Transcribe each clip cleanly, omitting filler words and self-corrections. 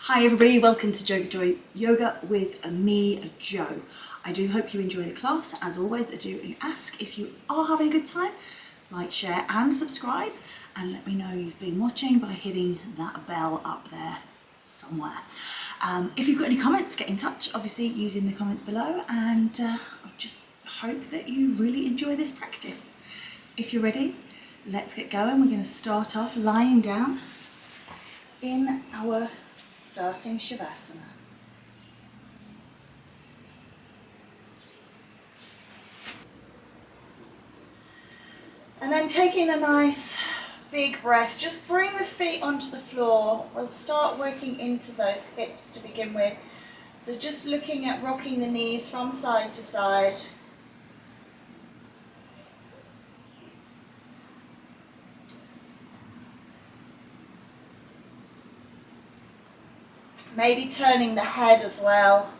Hi everybody, welcome to JoeGa Yoga with me, Joe. I do hope you enjoy the class. As always, I do ask if you are having a good time, like, share and subscribe, and let me know you've been watching by hitting that bell up there somewhere. If you've got any comments, get in touch, obviously using the comments below, and I just hope that you really enjoy this practice. If you're ready, let's get going. We're going to start off lying down in our starting Shavasana. And then taking a nice big breath, just bring the feet onto the floor. We'll start working into those hips to begin with. So just looking at rocking the knees from side to side. Maybe turning the head as well.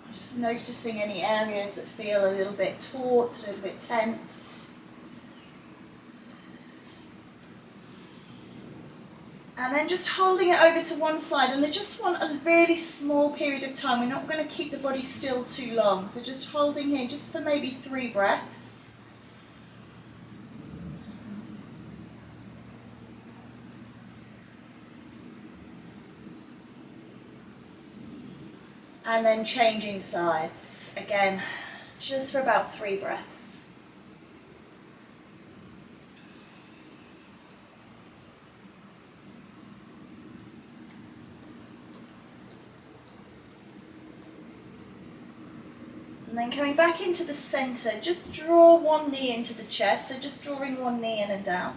Just noticing any areas that feel a little bit taut, a little bit tense. And then just holding it over to one side, and I just want a really small period of time. We're not going to keep the body still too long, so just holding here just for maybe 3 breaths. And then changing sides, again, just for about 3 breaths. And then coming back into the center, just draw one knee into the chest, so just drawing one knee in and down.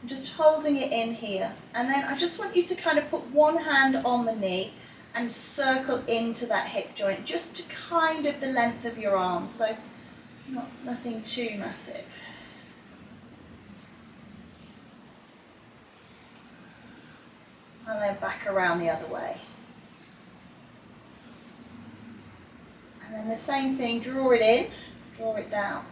And just holding it in here. And then I just want you to kind of put one hand on the knee and circle into that hip joint, just to kind of the length of your arm, so nothing too massive. And then back around the other way. And then the same thing, draw it in, draw it down,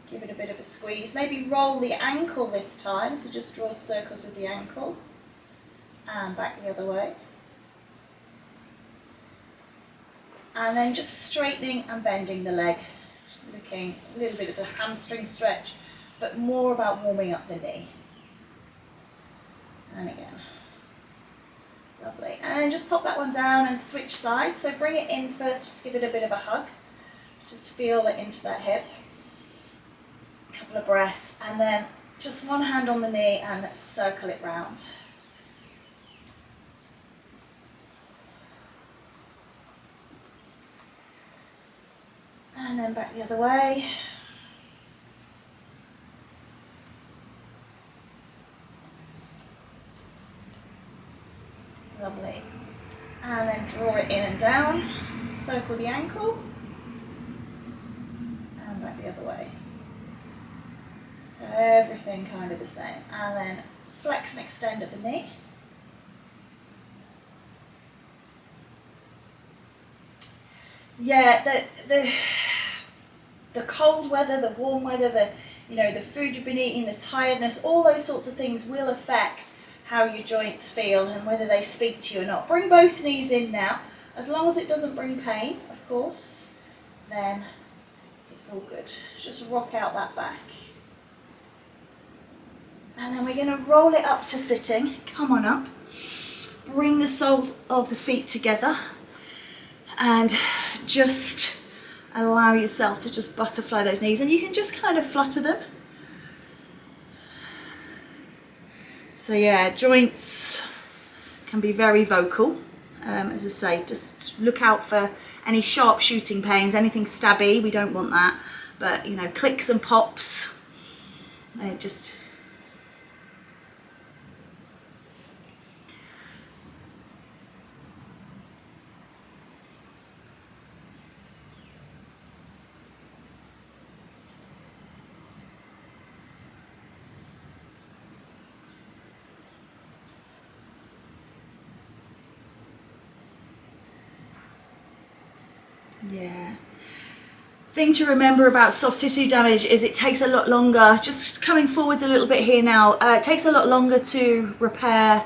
give it a bit of a squeeze. Maybe roll the ankle this time, so just draw circles with the ankle, and back the other way. And then just straightening and bending the leg, looking a little bit of the hamstring stretch, but more about warming up the knee. And again. Lovely. And then just pop that one down and switch sides. So bring it in first, just give it a bit of a hug. Just feel it into that hip. A couple of breaths, and then just one hand on the knee and let's circle it round. And then back the other way. Lovely. And then draw it in and down. Circle the ankle. And back the other way. Everything kind of the same. And then flex and extend at the knee. Yeah, the cold weather, the warm weather, the food you've been eating, the tiredness, all those sorts of things will affect how your joints feel and whether they speak to you or not. Bring both knees in now. As long as it doesn't bring pain, of course, then it's all good. Just rock out that back. And then we're going to roll it up to sitting. Come on up. Bring the soles of the feet together and just allow yourself to just butterfly those knees, and you can just kind of flutter them. So yeah, joints can be very vocal. As I say, just look out for any sharp shooting pains, anything stabby, we don't want that. But clicks and pops, they're just... Yeah. thing to remember about soft tissue damage is it takes a lot longer, just coming forward a little bit here now, it takes a lot longer to repair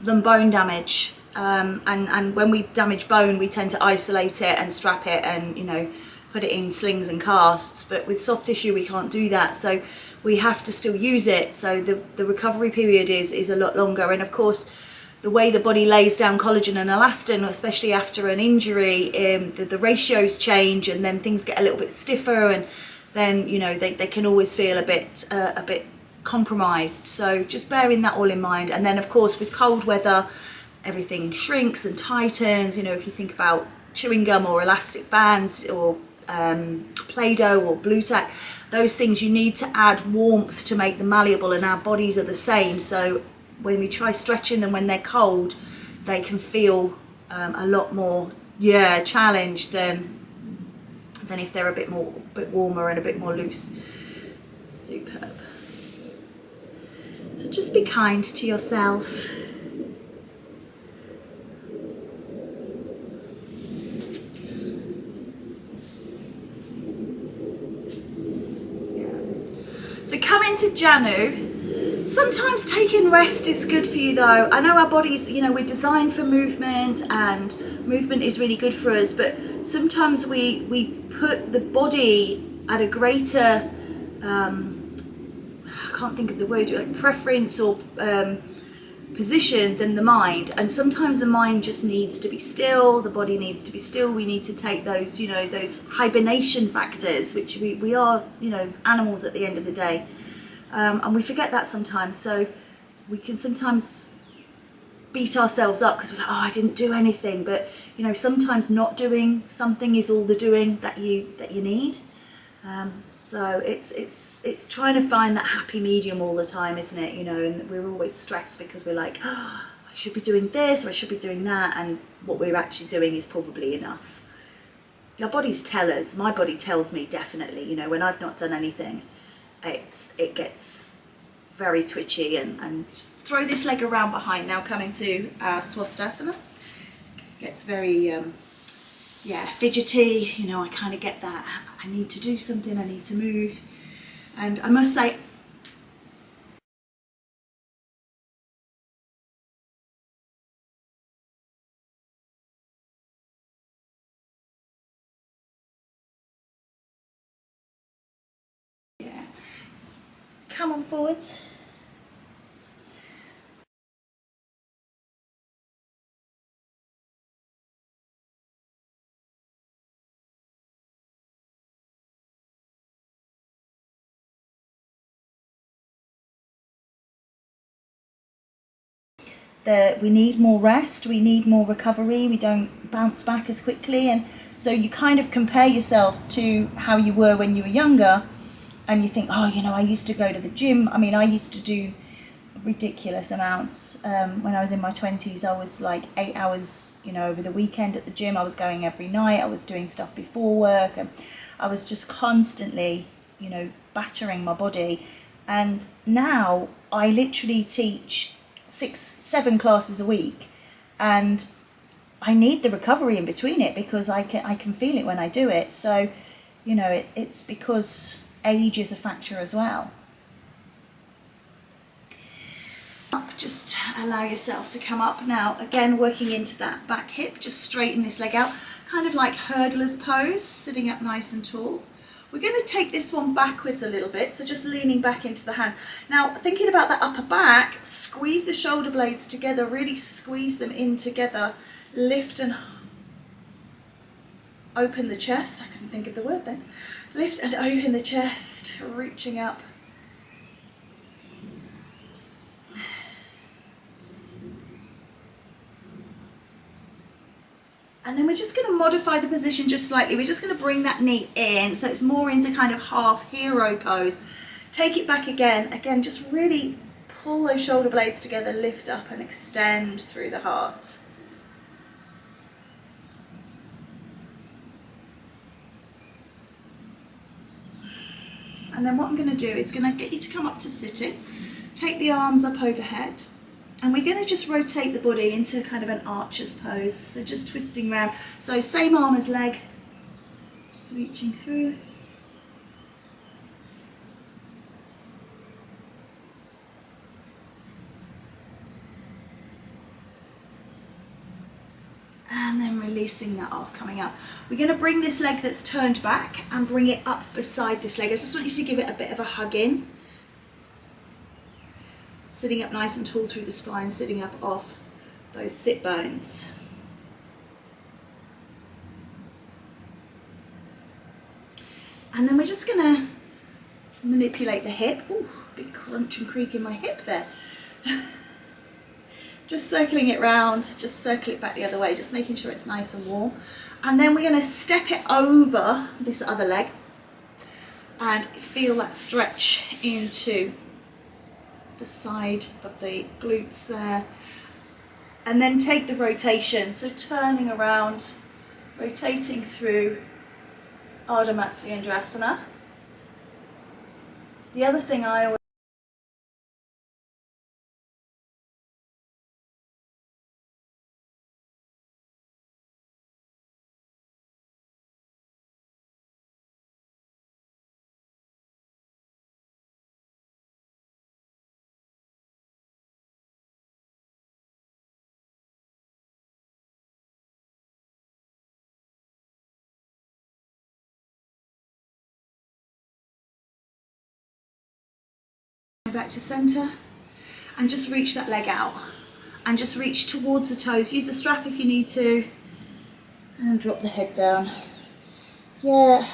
than bone damage. And when we damage bone, we tend to isolate it and strap it and, you know, put it in slings and casts. But with soft tissue, we can't do that. So we have to still use it. So the recovery period is a lot longer. And of course, the way the body lays down collagen and elastin, especially after an injury, the ratios change, and then things get a little bit stiffer, and then, you know, they can always feel a bit compromised. So just bearing that all in mind. And then of course with cold weather, everything shrinks and tightens. You know, if you think about chewing gum or elastic bands or Play-Doh or Blue Tack, those things, you need to add warmth to make them malleable, and our bodies are the same. So when we try stretching them when they're cold, they can feel a lot more challenged than if they're a bit warmer and a bit more loose. Superb. So just be kind to yourself. So come into Janu. Sometimes taking rest is good for you though. I know our bodies, you know, we're designed for movement, and movement is really good for us, but sometimes we put the body at a greater, I can't think of the word, like preference or position than the mind. And sometimes the mind just needs to be still, the body needs to be still. We need to take those, you know, those hibernation factors, which we are, you know, animals at the end of the day. And we forget that sometimes. So we can sometimes beat ourselves up because we're like, oh, I didn't do anything. But, you know, sometimes not doing something is all the doing that you need. So it's trying to find that happy medium all the time, isn't it? You know, and we're always stressed because we're like, oh, I should be doing this or I should be doing that, and what we're actually doing is probably enough. Our bodies tell us. My body tells me definitely, you know, when I've not done anything, it gets very twitchy. And throw this leg around behind now, coming to our Swastasana. Gets very fidgety, you know. I kind of get that, I need to do something, I need to move. And I must say, come on forwards. We need more rest, we need more recovery, we don't bounce back as quickly. And so you kind of compare yourselves to how you were when you were younger, and you think, oh, you know, I used to go to the gym. I mean, I used to do ridiculous amounts. When I was in my 20s, I was like 8 hours, you know, over the weekend at the gym. I was going every night, I was doing stuff before work, and I was just constantly, you know, battering my body. And now I literally teach 6-7 classes a week, and I need the recovery in between it because I can feel it when I do it. So, you know, it's because age is a factor as well. Just allow yourself to come up now, again working into that back hip. Just straighten this leg out, kind of like hurdler's pose, sitting up nice and tall. We're going to take this one backwards a little bit, so just leaning back into the hand. Now, thinking about that upper back, squeeze the shoulder blades together, really squeeze them in together. Lift and open the chest. I couldn't think of the word then. Lift and open the chest, reaching up. And then we're just going to modify the position just slightly. We're just going to bring that knee in, so it's more into kind of half hero pose. Take it back again. Again, just really pull those shoulder blades together, lift up and extend through the heart. And then what I'm going to do is going to get you to come up to sitting. Take the arms up overhead. And we're going to just rotate the body into kind of an archer's pose. So just twisting around. So same arm as leg. Just Just reaching through. And then releasing that off, coming up. We're going to bring this leg that's turned back and bring it up beside this leg. I just want you to give it a bit of a hug in. Sitting up nice and tall through the spine, sitting up off those sit bones. And then we're just going to manipulate the hip. Ooh, big crunch and creak in my hip there. Just circling it round, just circle it back the other way, just making sure it's nice and warm. And then we're going to step it over this other leg and feel that stretch into the side of the glutes there. And then take the rotation, so turning around, rotating through Ardha Matsyendrasana. The other thing I always back to center and just reach that leg out and just reach towards the toes. Use the strap if you need to and drop the head down. Yeah.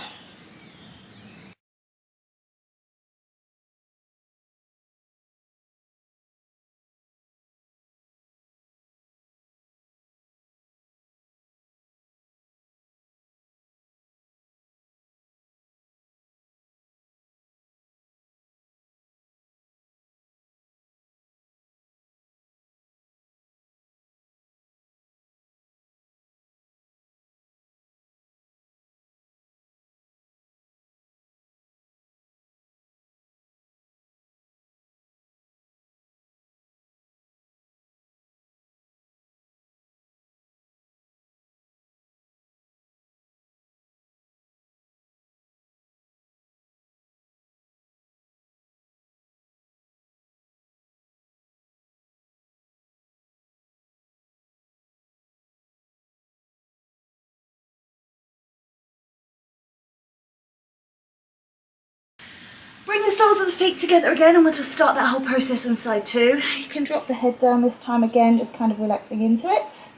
Bring the soles of the feet together again and we'll just start that whole process on side two. You can drop the head down this time again, just kind of relaxing into it.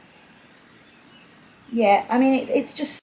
Yeah, I mean, it's just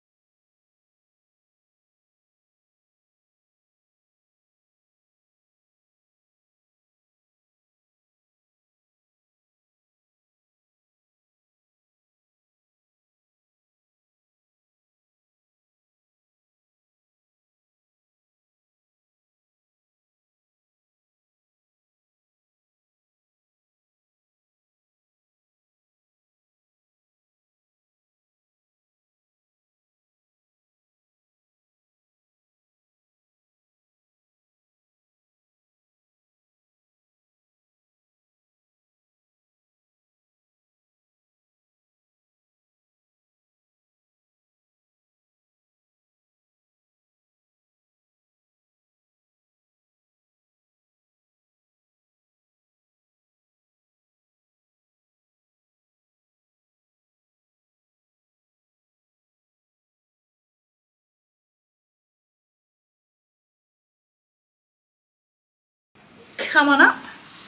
come on up,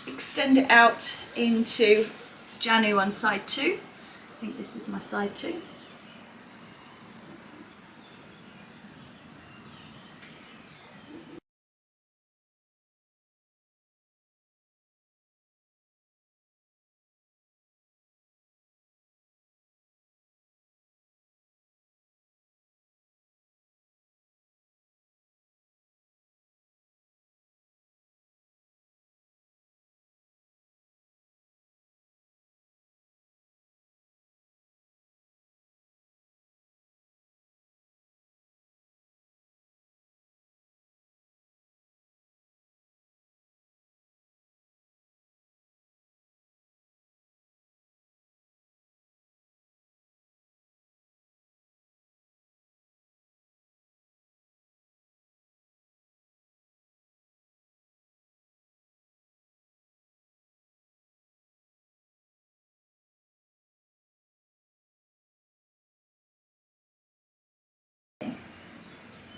extend it out into Janu on side two. I think this is my side two.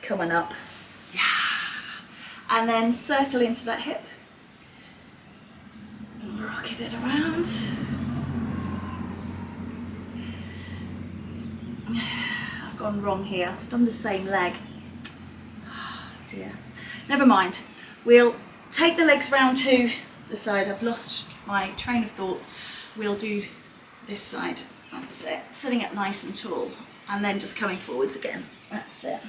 Coming up. Yeah. And then circle into that hip. Rocket it around. I've gone wrong here. I've done the same leg. Oh dear. Never mind. We'll take the legs round to the side. I've lost my train of thought. We'll do this side. That's it. Sitting up nice and tall. And then just coming forwards again. That's it.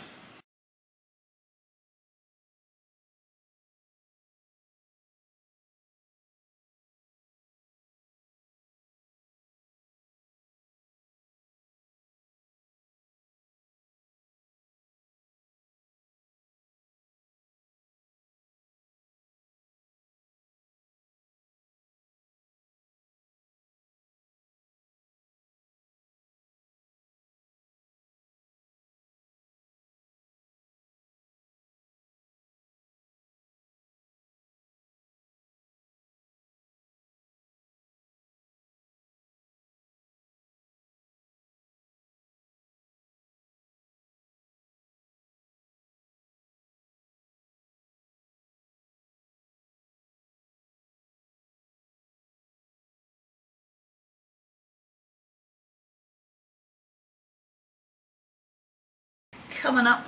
Coming up,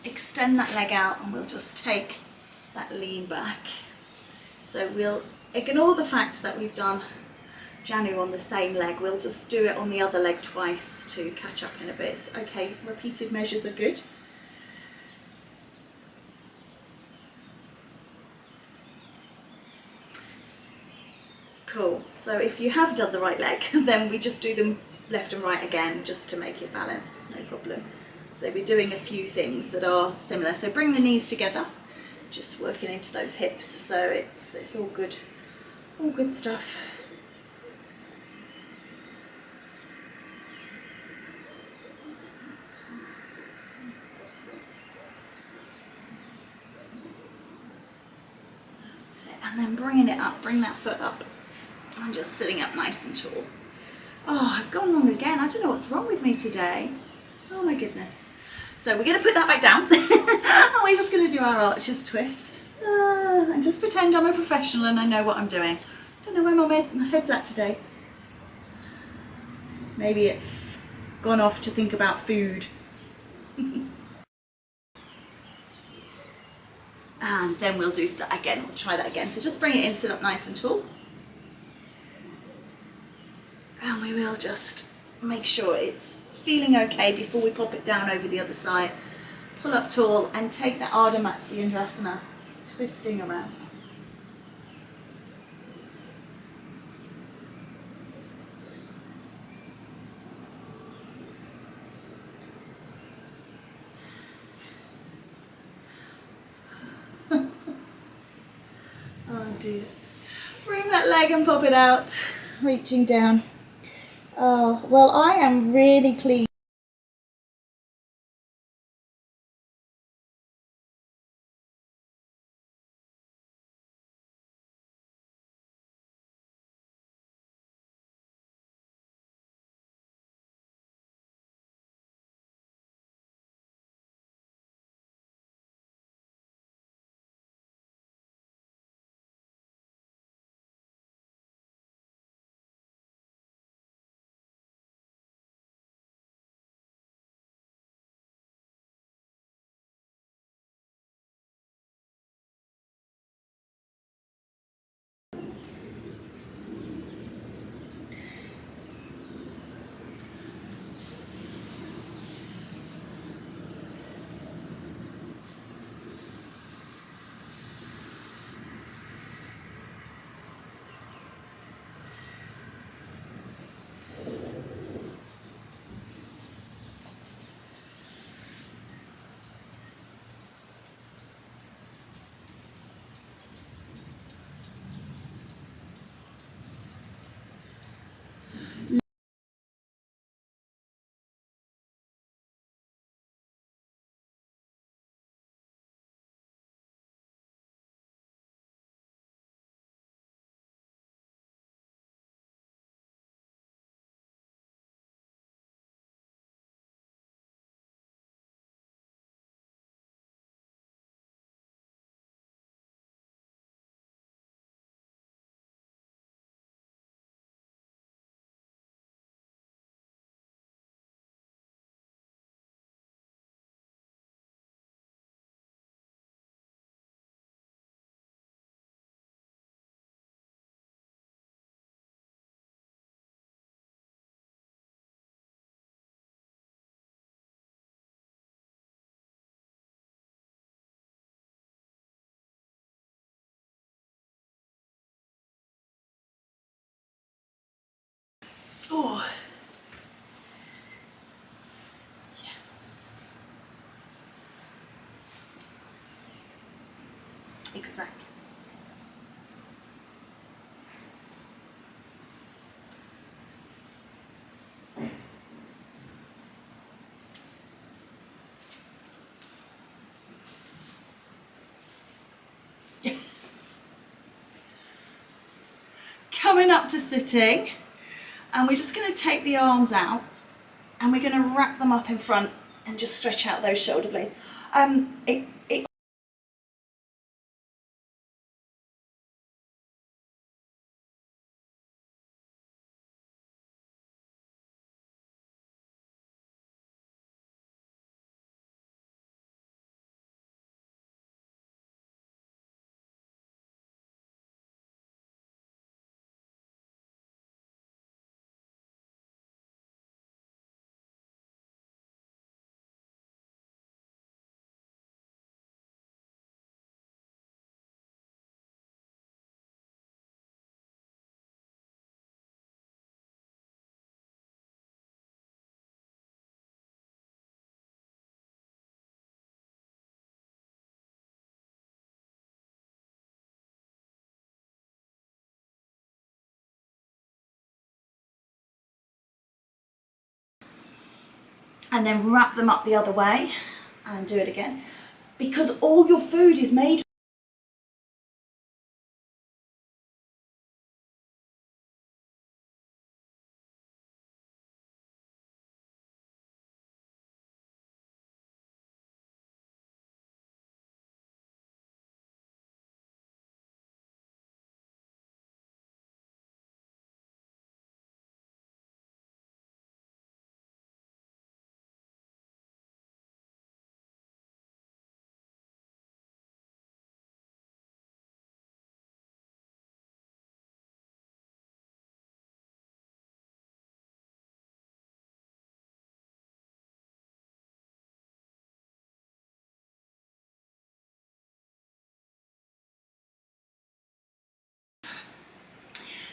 extend that leg out and we'll just take that lean back. So we'll ignore the fact that we've done Janu on the same leg. We'll just do it on the other leg twice to catch up in a bit. Okay, repeated measures are good. Cool. So if you have done the right leg, then we just do them left and right again just to make it balanced. It's no problem. So we're doing a few things that are similar. So bring the knees together, just working into those hips. So it's all good stuff. That's it. And then bringing it up, bring that foot up. I'm just sitting up nice and tall. Oh, I've gone wrong again. I don't know what's wrong with me today. Oh my goodness. So we're going to put that back down and we're just going to do our arches twist and just pretend I'm a professional and I know what I'm doing. I don't know where my head's at today. Maybe it's gone off to think about food. And then we'll do that again. We'll try that again. So just bring it in, sit up nice and tall. And we will just make sure it's feeling okay before we pop it down over the other side. Pull up tall and take that Ardha Matsyendrasana, twisting around. Oh dear. Bring that leg and pop it out, reaching down. Oh, well, I am really pleased. Oh. Yeah. Exactly. Coming up to sitting, and we're just going to take the arms out and we're going to wrap them up in front and just stretch out those shoulder blades. And then wrap them up the other way and do it again, because all your food is made.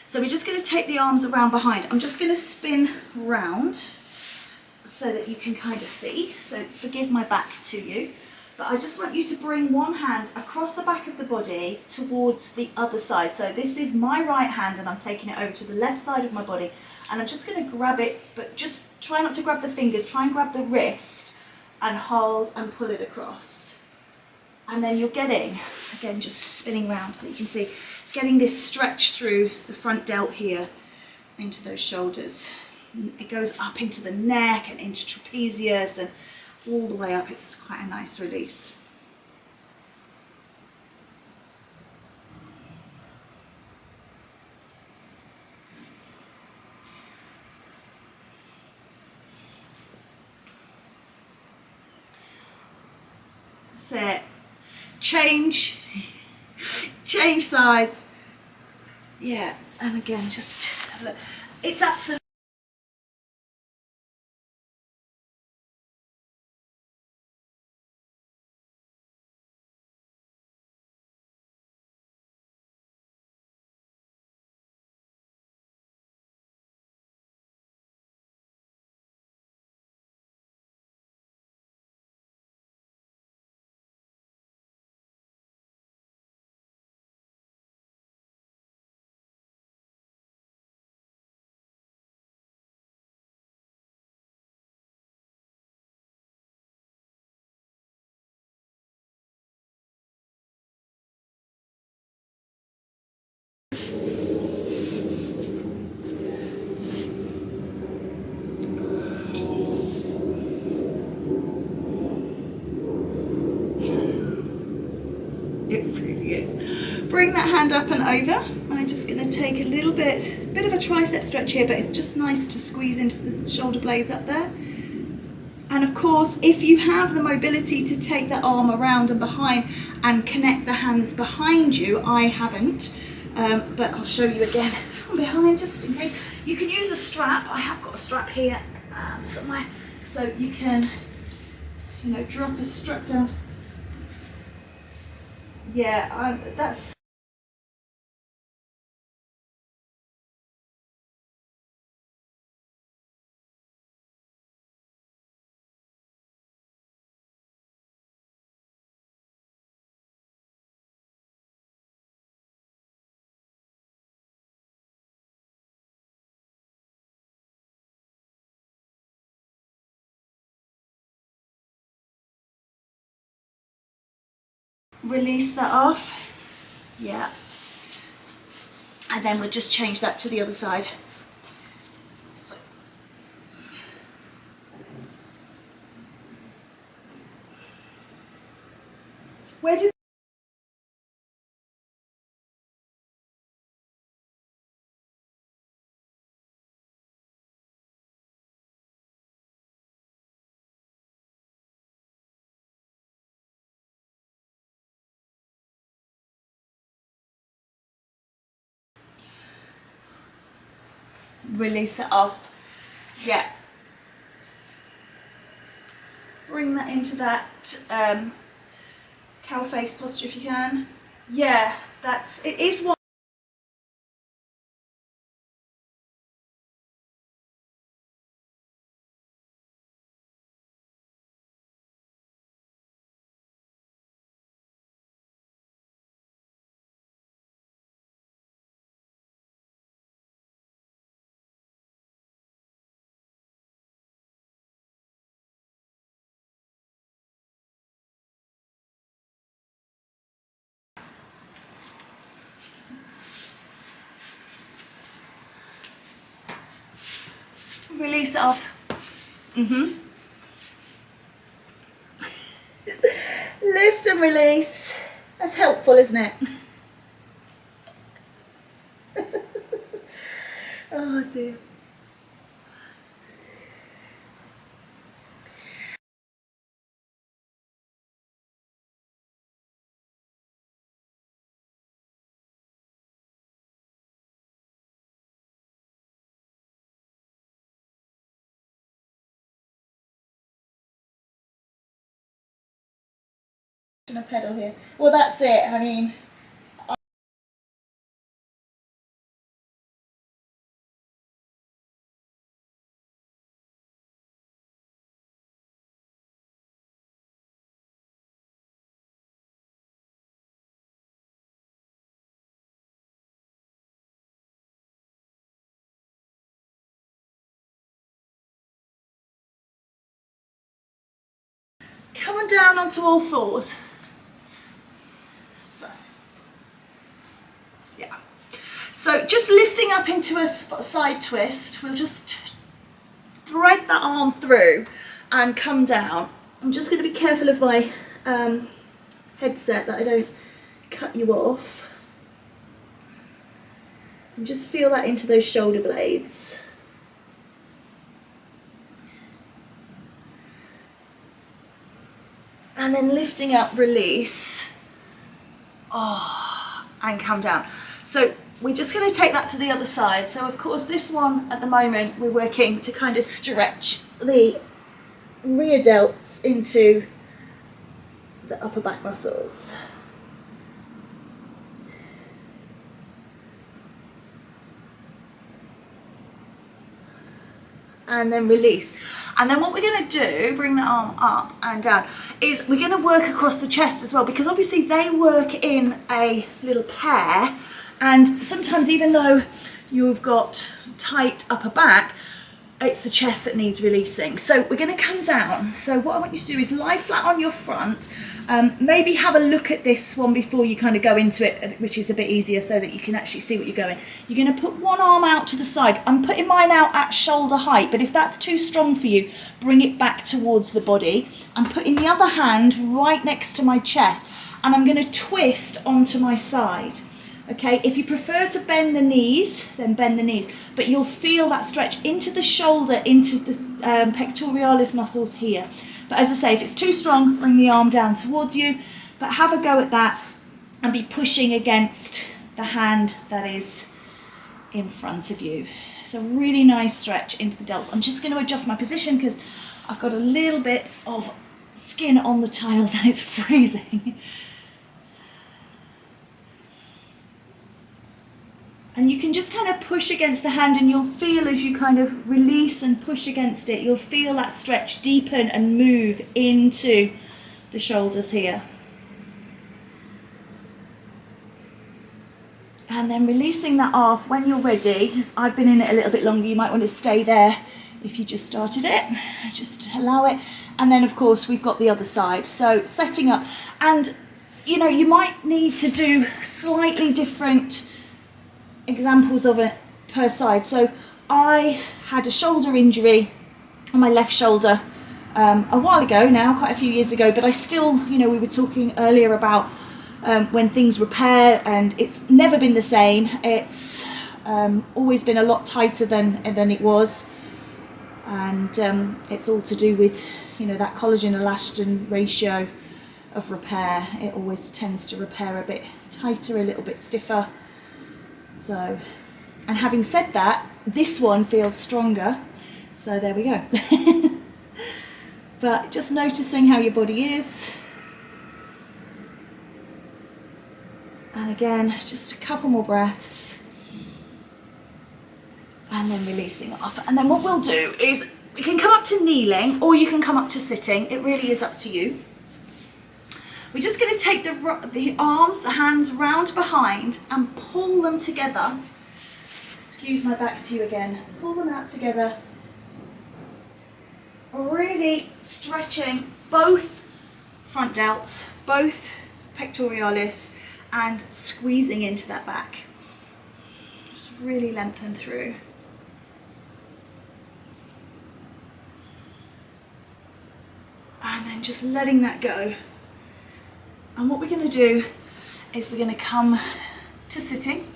So we're just going to take the arms around behind. I'm just going to spin round so that you can kind of see. So forgive my back to you, but I just want you to bring one hand across the back of the body towards the other side. So this is my right hand and I'm taking it over to the left side of my body, and I'm just going to grab it, but just try not to grab the fingers, try and grab the wrist and hold and pull it across. And then you're getting, again, just spinning round so you can see, getting this stretch through the front delt here into those shoulders. And it goes up into the neck and into trapezius and all the way up. It's quite a nice release. That's it. Change sides. Yeah, and again, just have a look. It's absolutely It really is. Bring that hand up and over. I'm just going to take a little bit of a tricep stretch here, but it's just nice to squeeze into the shoulder blades up there. And of course, if you have the mobility to take the arm around and behind and connect the hands behind you, I haven't, but I'll show you again from behind just in case. You can use a strap. I have got a strap here somewhere, so you can, drop a strap down. Yeah, that's release that off. Yeah. And then we'll just change that to the other side. So. Where did release it off? Yeah. Bring that into that cow face posture if you can. Yeah, it is one. Release it off. Lift and release. That's helpful, isn't it? Oh dear. A pedal here. Well, that's it. I mean, come on down onto all fours. So, yeah. So just lifting up into a side twist. We'll just thread that arm through and come down. I'm just going to be careful of my headset that I don't cut you off. And just feel that into those shoulder blades. And then lifting up, release. Oh, and come down. So we're just going to take that to the other side. So of course this one at the moment we're working to kind of stretch the rear delts into the upper back muscles. And then release. And then what we're going to do, bring the arm up and down, is we're going to work across the chest as well, because obviously they work in a little pair, and sometimes even though you've got tight upper back, it's the chest that needs releasing. So we're going to come down. So what I want you to do is lie flat on your front. Maybe have a look at this one before you kind of go into it, which is a bit easier so that you can actually see what you're going. You're going to put one arm out to the side. I'm putting mine out at shoulder height, but if that's too strong for you, bring it back towards the body. I'm putting the other hand right next to my chest, and I'm going to twist onto my side. Okay, if you prefer to bend the knees, then bend the knees, but you'll feel that stretch into the shoulder, into the pectoralis muscles here. But as I say, if it's too strong, bring the arm down towards you, but have a go at that and be pushing against the hand that is in front of you. It's a really nice stretch into the delts. I'm just going to adjust my position because I've got a little bit of skin on the tiles and it's freezing. And you can just kind of push against the hand, and you'll feel as you kind of release and push against it, you'll feel that stretch deepen and move into the shoulders here. And then releasing that off when you're ready. I've been in it a little bit longer, you might want to stay there if you just started it. Just allow it. And then of course we've got the other side. So setting up, and you know, you might need to do slightly different examples of it per side. So I had a shoulder injury on my left shoulder a while ago now, quite a few years ago, but I still, you know, we were talking earlier about when things repair, and it's never been the same. It's always been a lot tighter than it was, and it's all to do with, you know, that collagen elastin ratio of repair. It always tends to repair a bit tighter, a little bit stiffer. So, and having said that, this one feels stronger, so there we go. But just noticing how your body is. And again, just a couple more breaths. And then releasing off. And then what we'll do is, you can come up to kneeling or you can come up to sitting. It really is up to you. We're just going to take the arms, the hands round behind and pull them together. Excuse my back to you again. Pull them out together. Really stretching both front delts, both pectoralis, and squeezing into that back. Just really lengthen through. And then just letting that go. And what we're going to do is we're going to come to sitting.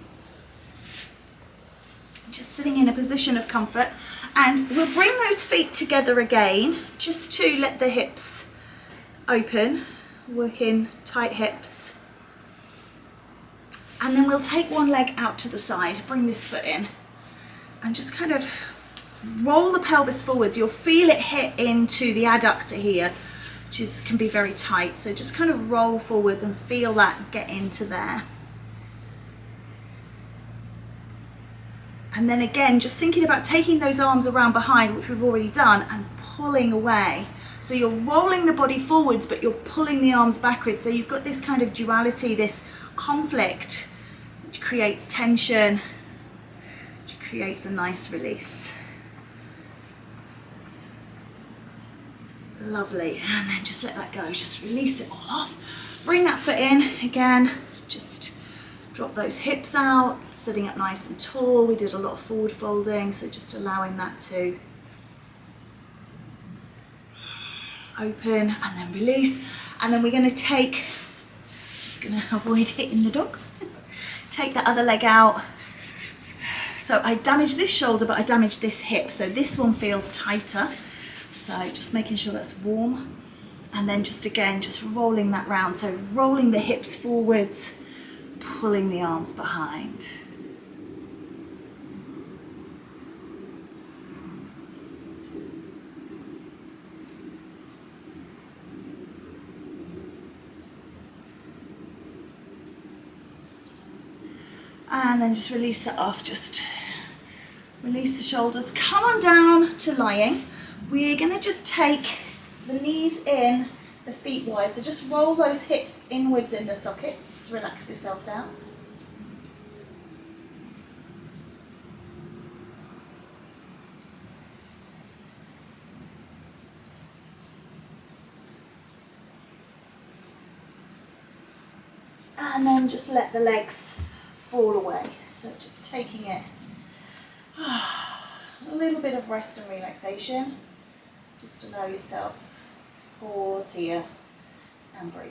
Just sitting in a position of comfort, and we'll bring those feet together again just to let the hips open, working tight hips. And then we'll take one leg out to the side, bring this foot in, and just kind of roll the pelvis forwards. You'll feel it hit into the adductor here, which can be very tight. So just kind of roll forwards and feel that get into there. And then again, just thinking about taking those arms around behind, which we've already done, and pulling away. So you're rolling the body forwards, but you're pulling the arms backwards. So you've got this kind of duality, this conflict, which creates tension, which creates a nice release. Lovely. And then just let that go. Just release it all off. Bring that foot in again. Just drop those hips out, sitting up nice and tall. We did a lot of forward folding, so just allowing that to open and then release. And then we're going to take, just going to avoid hitting the dog, take that other leg out. So I damaged this shoulder, but I damaged this hip, so this one feels tighter. So just making sure that's warm. And then just again, just rolling that round. So rolling the hips forwards, pulling the arms behind. And then just release that off, just release the shoulders. Come on down to lying. We're going to just take the knees in, the feet wide. So just roll those hips inwards in the sockets. Relax yourself down. And then just let the legs fall away. So just taking it, a little bit of rest and relaxation. Just allow yourself to pause here and breathe.